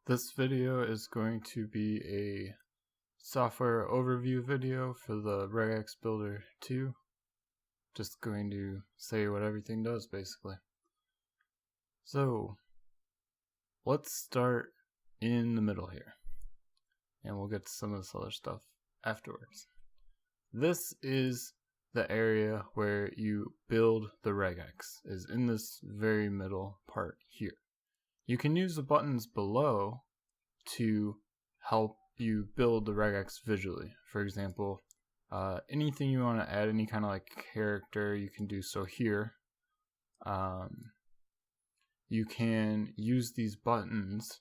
This video is going to be a software overview video for the Regex Builder 2. Just going to say what everything does basically. So let's start in the middle here, and we'll get to some of this other stuff afterwards. This is the area where you build the regex, is in this very middle part here. You can use the buttons below to help you build the regex visually. For example, anything you want to add, any kind of like character, you can do so here. You can use these buttons,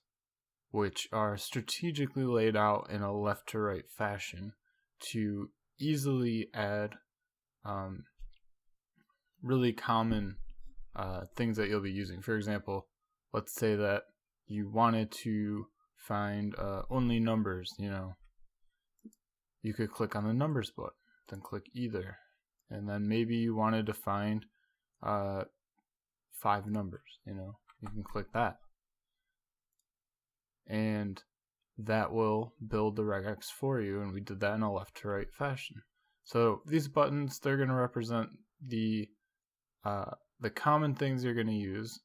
which are strategically laid out in a left to right fashion, to easily add really common things that you'll be using. For example, let's say that you wanted to find only numbers, you could click on the numbers button, then click either, and then maybe you wanted to find 5 numbers, you can click that, and that will build the regex for you, and we did that in a left to right fashion. So these buttons, they're going to represent the common things you're going to use.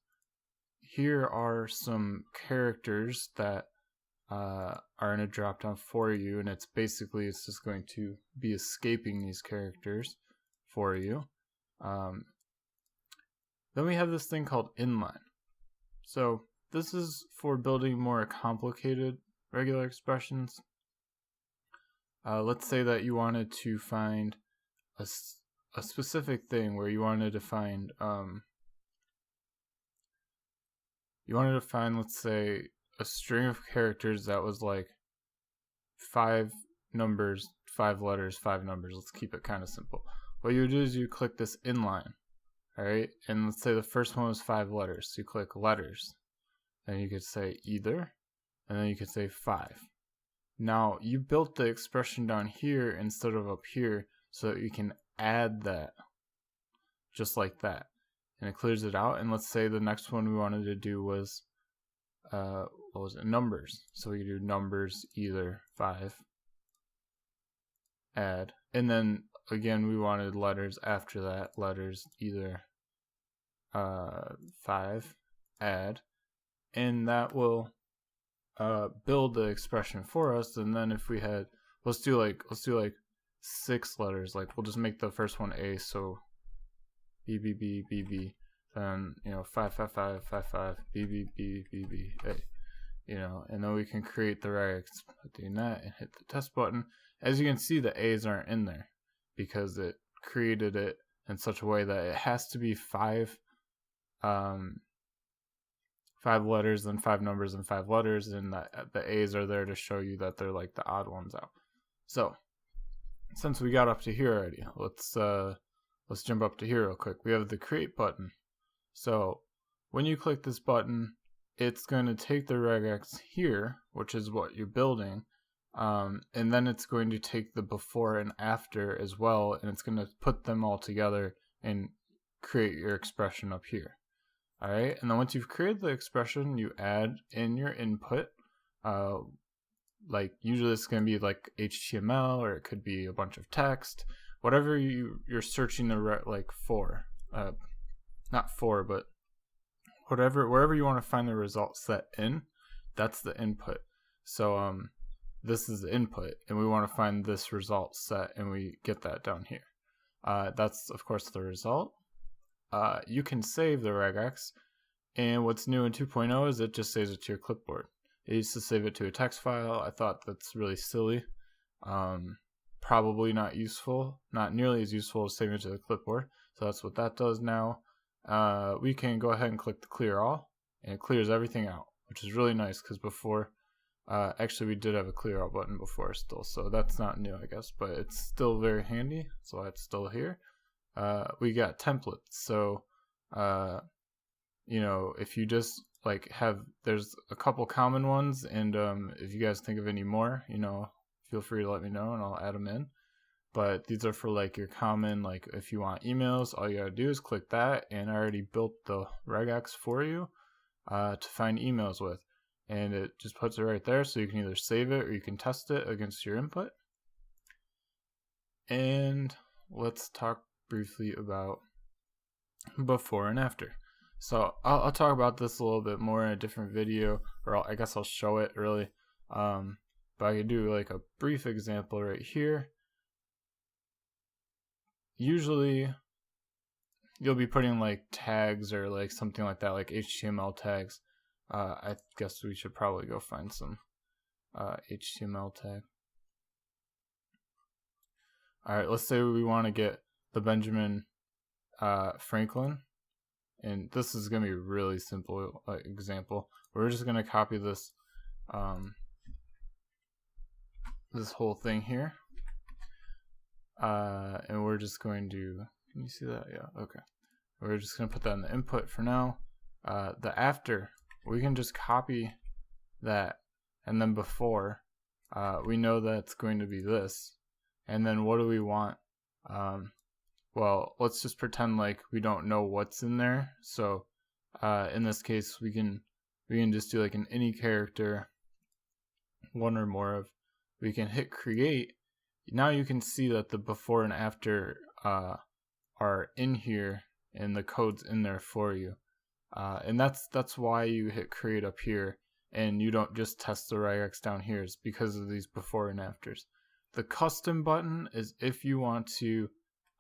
Here are some characters that are in a drop down for you, and it's just going to be escaping these characters for you. Then we have this thing called inline. So this is for building more complicated regular expressions. Let's say that you wanted to find a specific thing where you wanted to find let's say a string of characters that was like 5 numbers, 5 letters, 5 numbers. Let's keep it kind of simple. What you do is you click this inline, alright, and let's say the first one was 5 letters, so you click letters, and you could say either, and then you could say 5. Now you built the expression down here instead of up here so that you can add that just like that, and it clears it out. And let's say the next one we wanted to do was what was it, numbers, so we do numbers either 5, add, and then again we wanted letters after that, letters either 5, add, and that will build the expression for us. And then if we had, let's do like 6 letters, like we'll just make the first one A, so B B B B B, then 5 5 5 5 5 B B B B B A, and then we can create the regex by doing that and hit the test button. As you can see, the A's aren't in there because it created it in such a way that it has to be 5 letters, then 5 numbers, and 5 letters, and the A's are there to show you that they're like the odd ones out. So since we got up to here already, let's jump up to here real quick. We have the create button. So when you click this button, it's going to take the regex here, which is what you're building, and then it's going to take the before and after as well, and it's going to put them all together and create your expression up here. Alright, and then once you've created the expression, you add in your input. Like usually it's going to be like HTML, or it could be a bunch of text, whatever you're searching for, not for, but wherever you want to find the result set in, that's the input. So this is the input, and we want to find this result set, and we get that down here. That's of course the result. You can save the regex, and what's new in 2.0 is it just saves it to your clipboard. It used to save it to a text file. I thought that's really silly. Probably not useful, not nearly as useful as saving it to the clipboard. So that's what that does now. We can go ahead and click the clear all, and it clears everything out, which is really nice, because before, actually we did have a clear all button before still, so that's not new I guess, but it's still very handy, so it's still here. We got templates, so if you just there's a couple common ones, and if you guys think of any more, feel free to let me know and I'll add them in. But these are for your common, if you want emails, all you gotta do is click that, and I already built the regex for you to find emails with. and it just puts it right there, so you can either save it or you can test it against your input. And let's talk briefly about before and after. So I'll talk about this a little bit more in a different video, or I guess I'll show it really. But I could do like a brief example right here. Usually you'll be putting like tags or like something like that, like HTML tags. I guess we should probably go find some HTML tag. Alright, let's say we want to get the Benjamin Franklin, and this is going to be a really simple example. We're just going to copy this this whole thing here, and we're just going to, can you see that? Yeah, okay. We're just going to put that in the input for now. The after, we can just copy that, and then before, we know that's going to be this. And then what do we want? Well, let's just pretend like we don't know what's in there. So in this case, we can just do like an any character, one or more of. We can hit create. Now you can see that the before and after are in here, and the code's in there for you. And that's why you hit create up here, and you don't just test the regex down here. It's because of these before and afters. The custom button is if you want to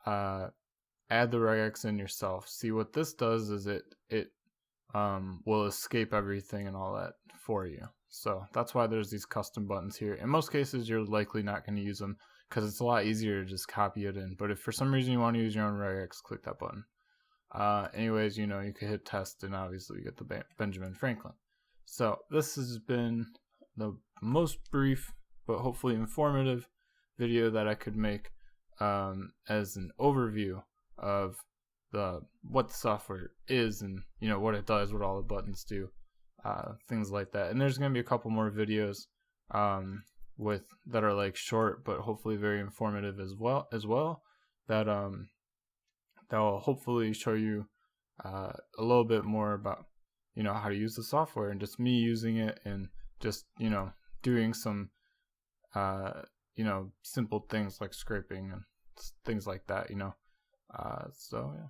add the regex in yourself. See, what this does is it will escape everything and all that for you. So that's why there's these custom buttons here. In most cases, you're likely not going to use them because it's a lot easier to just copy it in. But if for some reason you want to use your own regex, click that button. Anyways, you could hit test, and obviously you get the Benjamin Franklin. So this has been the most brief but hopefully informative video that I could make as an overview of what the software is, and what it does, what all the buttons do, things like that. And there's going to be a couple more videos that are like short but hopefully very informative as well that will hopefully show you a little bit more about how to use the software, and just me using it, and just doing some simple things like scraping and things like that. So yeah.